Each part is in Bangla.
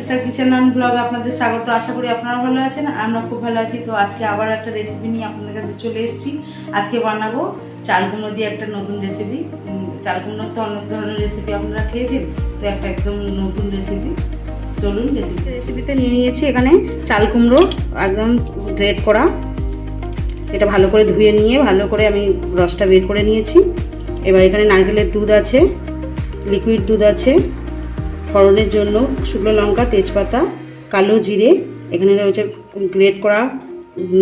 সিস্টার কিচেন অ্যান্ড ব্লগে আপনাদের স্বাগত। আশা করি আপনারা ভালো আছেন, আমরা খুব ভালো আছি। তো আজকে আবার একটা রেসিপি নিয়ে আপনাদের কাছে চলে এসেছি। আজকে বানাবো চাল কুমড়ো দিয়ে একটা নতুন রেসিপি। চাল কুমড়োর তো অনেক ধরনের রেসিপি আপনারা খেয়েছেন, তো একটা একদম নতুন রেসিপি। চলুন রেসিপিতে নিয়ে নিয়েছি এখানে চাল কুমড়ো একদম গ্রেট করা। এটা ভালো করে ধুয়ে নিয়ে ভালো করে আমি রসটা বের করে নিয়েছি। এবার এখানে নারকেলের দুধ আছে, লিকুইড দুধ আছে, ফোড়নের জন্য শুকনো লঙ্কা, তেজপাতা, কালো জিরে, এখানে রয়েছে গ্রেট করা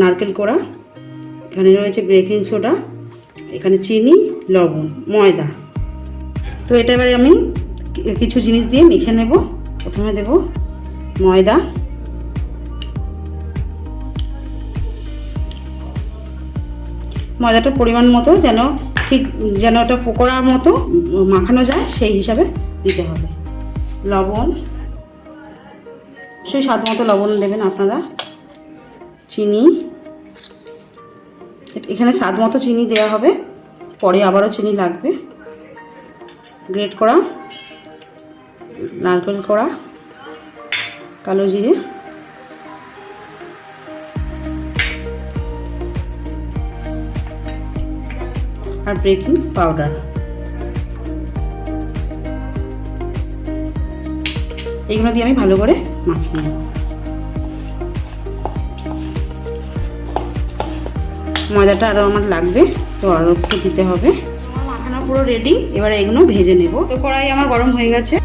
নারকেল কোড়া, এখানে রয়েছে বেকিং সোডা, এখানে চিনি, লবণ, ময়দা। তো এটা এবারে আমি কিছু জিনিস দিয়ে মেখে নেব। প্রথমে দেব ময়দা, ময়দাটার পরিমাণ মতো যেন ওটা পকোড়ার মতো মাখানো যায় সেই হিসাবে দিতে হবে। লবণ, সেই স্বাদ মতো লবণ দেবেন আপনারা। চিনি, এখানে স্বাদ মতো চিনি দেওয়া হবে, পরে আবারও চিনি লাগবে। গ্রেট করা নারকেল কোড়া, কালো জিরে, আর বেকিং পাউডার। এগুলো দিয়ে আমি ভালো করে মাখিয়ে নেব। ময়দাটা আরও আমার লাগবে, তো আরও একটু দিতে হবে। আমার মাখানো পুরো রেডি, এবারে এগুলো ভেজে নেব। তো কড়াই আমার গরম হয়ে গেছে।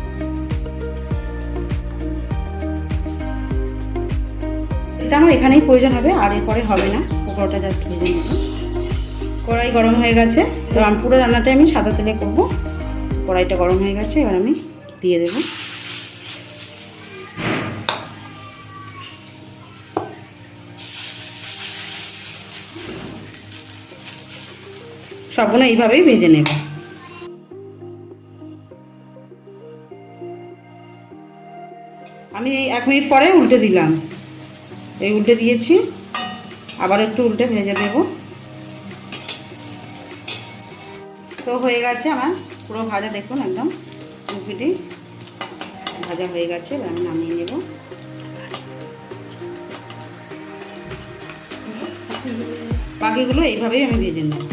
এটা আমার এখানেই প্রয়োজন হবে, আর এরপরে হবে না। পকোড়াটা জাস্ট ভেজে নেব। কড়াই গরম হয়ে গেছে, তো আমি পুরো রান্নাটাই আমি সাদা তেলে করব। কড়াইটা গরম হয়ে গেছে, এবার আমি দিয়ে দেব। সবগুলো এইভাবেই ভেজে নেব। আমি এই 1 মিনিট পরে উল্টে দিলাম। এই উল্টে দিয়েছি, আবার একটু উল্টে ভেজে দেব। তো হয়ে গেছে আমার পুরো ভাজা, দেখুন একদম দুপিটি ভাজা হয়ে গেছে। এবার আমি নামিয়ে নেব। বাকিগুলো এইভাবেই আমি ভেজে নেব।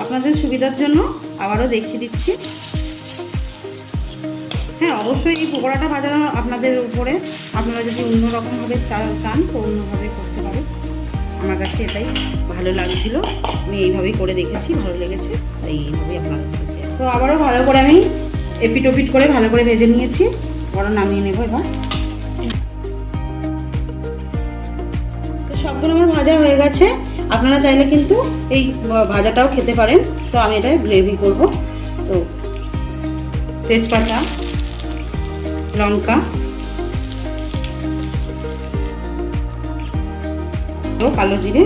আপনাদের সুবিধার জন্য আবারও দেখিয়ে দিচ্ছি। হ্যাঁ, অবশ্যই এই পকোড়াটা ভাজানো আপনাদের উপরে, আপনারা যদি অন্যরকমভাবে চান তো অন্যভাবে করতে পারেন। আমার কাছে এটাই ভালো লাগছিল, আমি এইভাবেই করে দেখেছি, ভালো লেগেছে, তাই এইভাবেই আপনাদের কাছে। তো আবারও ভালো করে আমি এপিট ওপিট করে ভালো করে ভেজে নিয়েছি। বড় নামিয়ে নেব এবার। তো সবগুলো আমার ভাজা হয়ে গেছে। আপনারা চাইলে কিন্তু এই ভাজাটাও খেতে পারেন। তো আমি এটা গ্রেভি করব। তো তেজপাতা, লঙ্কা, কালো জিরে,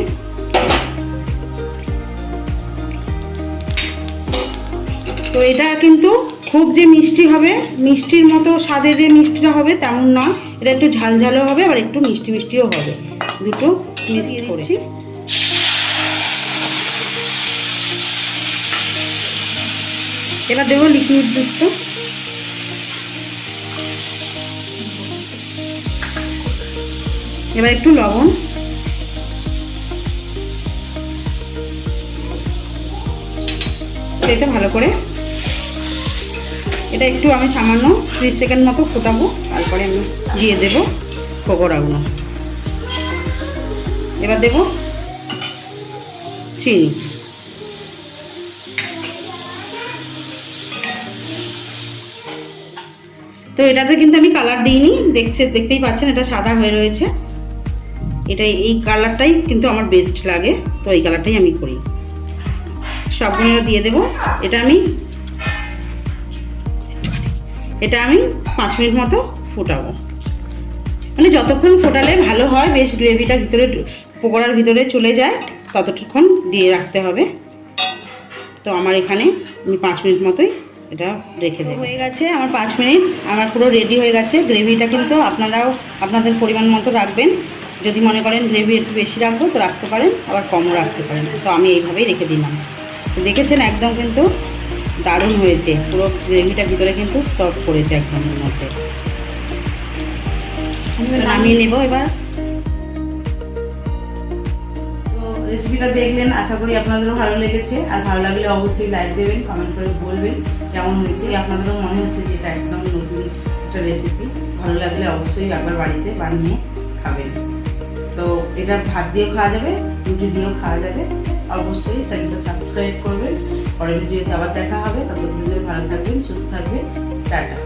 তো এটা কিন্তু খুব যে মিষ্টি হবে, মিষ্টির মতো স্বাদে যে মিষ্টিটা হবে তেমন নয়। এটা একটু ঝালঝালও হবে, আবার একটু মিষ্টি মিষ্টিও হবে, দুটো মিক্স করেছি। এবার দেবো লিকুইড দুধটা। এবার একটু লবণ, এটা ভালো করে এটা একটু আমি সামান্য 30 সেকেন্ড মতো ফোটাবো, তারপরে আমি দিয়ে দেব পকোড়াগুলো। এবার দেব চিনি। তো এটাতে কিন্তু আমি কালার দিইনি, দেখতেই পাচ্ছেন এটা সাদা হয়ে রয়েছে। এই কালারটাই কিন্তু আমার বেস্ট লাগে, তো এই কালারটাই আমি করি। সবগুলো দিয়ে দেব। এটা আমি 5 মিনিট মতো ফোটাবো। মানে যতক্ষণ ফোটালে ভালো হয়, বেশ গ্রেভিটা ভিতরে পকোড়ার ভিতরে চলে যায়, ততক্ষণ দিয়ে রাখতে হবে। তো আমার এখানে আমি 5 মিনিট মতোই এটা রেখে দেবো। হয়ে গেছে আমার 5 মিনিট, আমার পুরো রেডি হয়ে গেছে। গ্রেভিটা কিন্তু আপনারাও আপনাদের পরিমাণ মতো রাখবেন। যদি মনে করেন গ্রেভি একটু বেশি রাখবো তো রাখতে পারেন, আবার কমও রাখতে পারেন। তো আমি এইভাবেই রেখে দিলাম। তো দেখেছেন একদম কিন্তু দারুণ হয়েছে, পুরো গ্রেভিটা ভিতরে কিন্তু সফট করেছে একদম এর মধ্যে। নামিয়ে নেব এবার। তো রেসিপিটা দেখলেন, আশা করি আপনাদেরও ভালো লেগেছে। আর ভালো লাগলে অবশ্যই লাইক দেবেন, কমেন্ট করে বলবেন কেমন হয়েছে। আপনাদেরও মনে হচ্ছে যে এটা একদম নতুন একটা রেসিপি। ভালো লাগলে অবশ্যই একবার বাড়িতে বানিয়ে খাবেন। তো এটা ভাত দিয়েও খাওয়া যাবে, রুটি দিয়েও খাওয়া যাবে। অবশ্যই চ্যানেলটা সাবস্ক্রাইব করবেন। পরের ভিডিওতে আবার দেখা হবে। ততক্ষণ ভালো থাকবেন, সুস্থ থাকবেন। টাটা।